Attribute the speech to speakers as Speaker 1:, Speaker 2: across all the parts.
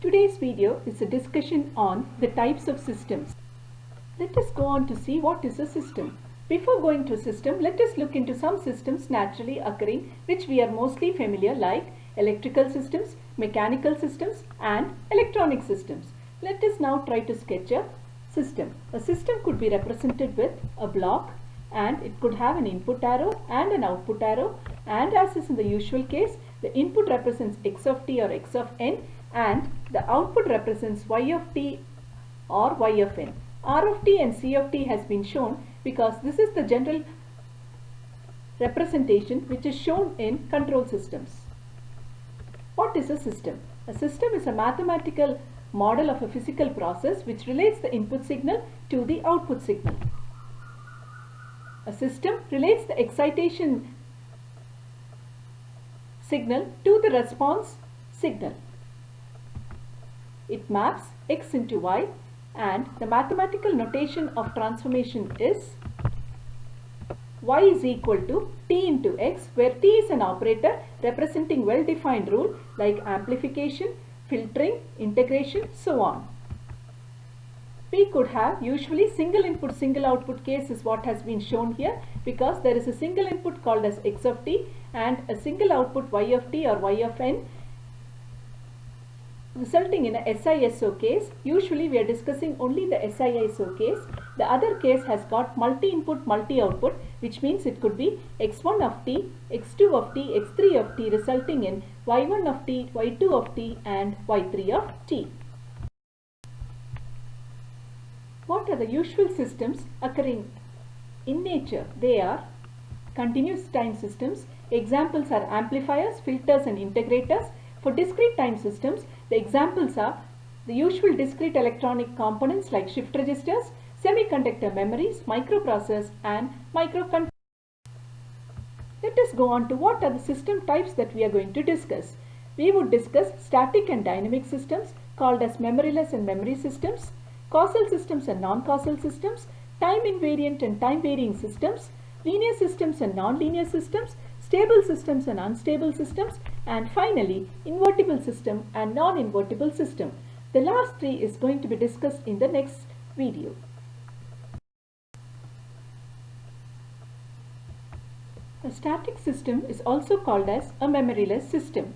Speaker 1: Today's video is a discussion on the types of systems. Let us go on to see what is a system. Before going to a system, let us look into some systems naturally occurring which we are mostly familiar, like electrical systems, mechanical systems and electronic systems. Let us now try to sketch a system. A system could be represented with a block, and it could have an input arrow and an output arrow, and as is in the usual case, the input represents x of t or x of n and the output represents y of t or y of n. R of t and C of t has been shown because this is the general representation which is shown in control systems. What is a system? A system is a mathematical model of a physical process which relates the input signal to the output signal. A system relates the excitation signal to the response signal. It maps x into y, and the mathematical notation of transformation is y is equal to t into x, where t is an operator representing well-defined rule like amplification, filtering, integration, so on. We could have usually single input single output case is what has been shown here, because there is a single input called as x of t and a single output y of t or y of n, resulting in a SISO case. Usually we are discussing only the SISO case. The other case has got multi-input multi-output, which means it could be x1 of t, x2 of t, x3 of t, resulting in y1 of t, y2 of t and y3 of t. What are the usual systems occurring in nature? They are continuous time systems. Examples are amplifiers, filters and integrators. For discrete time systems, the examples are the usual discrete electronic components like shift registers, semiconductor memories, microprocessors and microcontrollers. Let us go on to what are the system types that we are going to discuss. We would discuss static and dynamic systems called as memoryless and memory systems, causal systems and non-causal systems, time invariant and time varying systems, linear systems and non-linear systems, stable systems and unstable systems, and finally invertible system and non-invertible system. The last three is going to be discussed in the next video. A static system is also called as a memoryless system,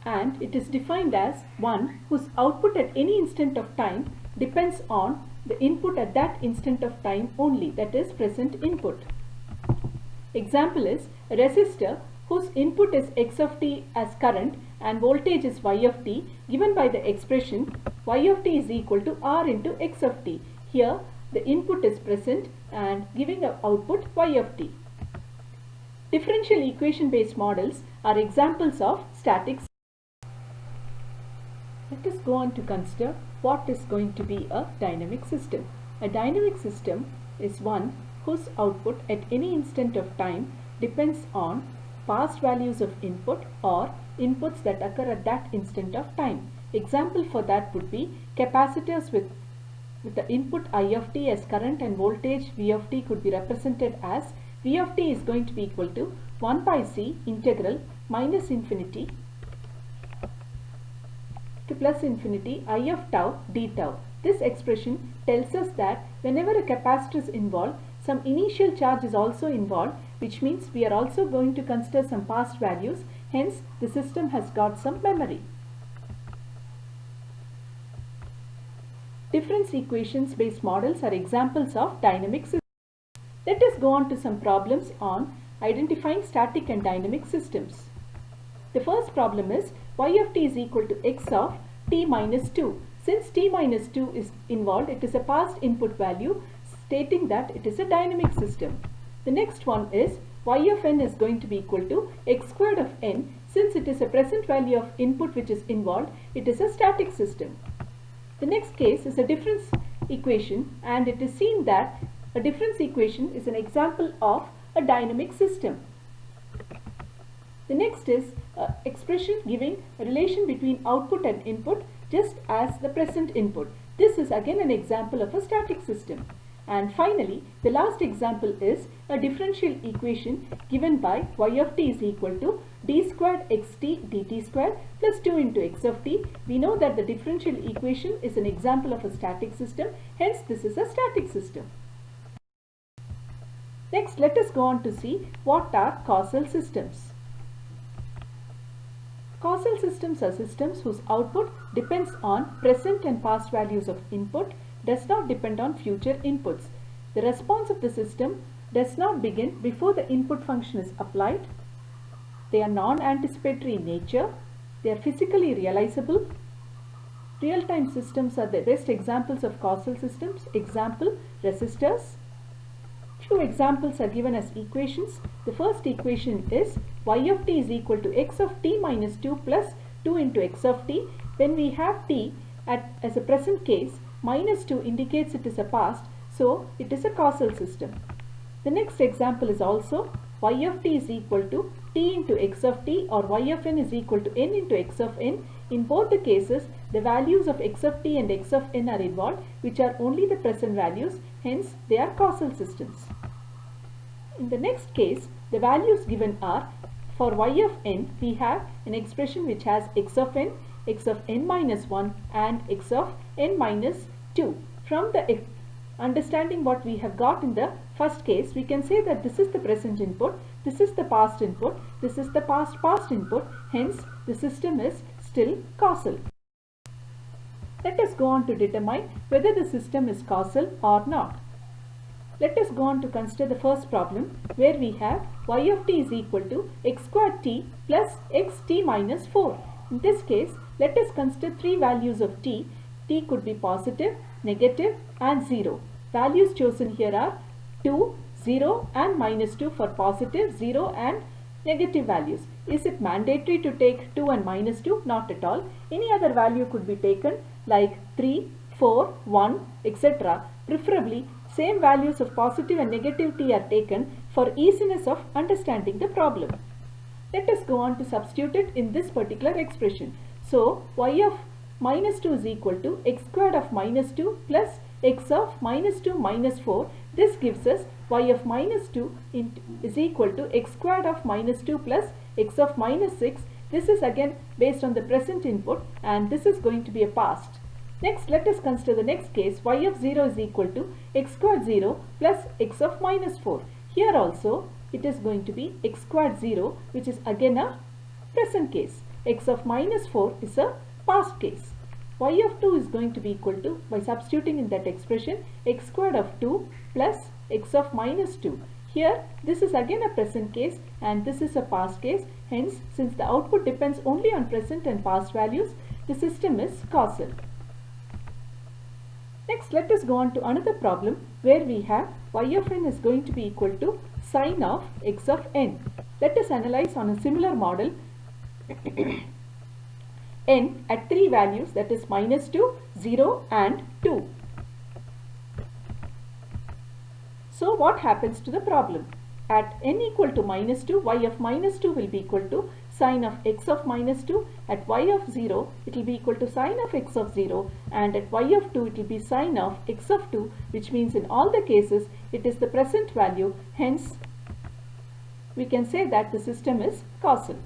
Speaker 1: and it is defined as one whose output at any instant of time depends on the input at that instant of time only, that is present input. Example is a resistor whose input is x of t as current and voltage is y of t, given by the expression y of t is equal to r into x of t. Here the input is present and giving an output y of t. Differential equation based models are examples of static systems. Let us go on to consider what is going to be a dynamic system. A dynamic system is one whose output at any instant of time depends on past values of input or inputs that occur at that instant of time. Example for that would be capacitors with the input I of t as current and voltage V of t could be represented as V of t is going to be equal to 1 by c integral minus infinity to plus infinity I of tau d tau. This expression tells us that whenever a capacitor is involved, some initial charge is also involved, which means we are also going to consider some past values. Hence, the system has got some memory. Difference equations based models are examples of dynamic systems. Let us go on to some problems on identifying static and dynamic systems. The first problem is y of t is equal to x of t minus 2. Since t minus 2 is involved, it is a past input value, stating that it is a dynamic system. The next one is y of n is going to be equal to x squared of n. Since it is a present value of input which is involved, it is a static system. The next case is a difference equation, and it is seen that a difference equation is an example of a dynamic system. The next is an expression giving a relation between output and input just as the present input. This is again an example of a static system. And finally, the last example is a differential equation given by y of t is equal to d squared xt dt squared plus 2 into x of t. We know that the differential equation is an example of a static system, hence this is a static system. Next, let us go on to see what are causal systems. Causal systems are systems whose output depends on present and past values of input, does not depend on future inputs. The response of the system does not begin before the input function is applied. They are non-anticipatory in nature. They are physically realizable. Real-time systems are the best examples of causal systems. Example, resistors. Few examples are given as equations. The first equation is y of t is equal to x of t minus 2 plus 2 into x of t. When we have t as a present case, minus 2 indicates it is a past, so it is a causal system. The next example is also y of t is equal to t into x of t, or y of n is equal to n into x of n. In both the cases, the values of x of t and x of n are involved, which are only the present values, hence they are causal systems. In the next case, the values given are, for y of n, we have an expression which has x of n minus 1 and x of n minus 2. From the understanding what we have got in the first case, we can say that this is the present input, this is the past input, this is the past input, hence the system is still causal. Let us go on to determine whether the system is causal or not. Let us go on to consider the first problem, where we have y of t is equal to x squared t plus xt minus 4. In this case, let us consider three values of t. T could be positive, negative and 0. Values chosen here are 2, 0 and minus 2 for positive, 0 and negative values. Is it mandatory to take 2 and minus 2? Not at all. Any other value could be taken, like 3, 4, 1, etc. Preferably, same values of positive and negative t are taken for easiness of understanding the problem. Let us go on to substitute it in this particular expression. So, y of minus 2 is equal to x squared of minus 2 plus x of minus 2 minus 4. This gives us y of minus 2 is equal to x squared of minus 2 plus x of minus 6. This is again based on the present input, and this is going to be a past. Next, let us consider the next case. Y of 0 is equal to x squared 0 plus x of minus 4. Here also it is going to be x squared 0, which is again a present case. X of minus 4 is a past case. Y of 2 is going to be equal to, by substituting in that expression, x squared of 2 plus x of minus 2. Here this is again a present case and this is a past case. Hence, since the output depends only on present and past values, the system is causal. Next, let us go on to another problem where we have y of n is going to be equal to sine of x of n. Let us analyze on a similar model n at three values, that is minus 2, 0 and 2. So what happens to the problem? At n equal to minus 2, y of minus 2 will be equal to sine of x of minus 2. At y of 0, it will be equal to sine of x of 0, and at y of 2, it will be sine of x of 2, which means in all the cases, it is the present value. Hence, we can say that the system is causal.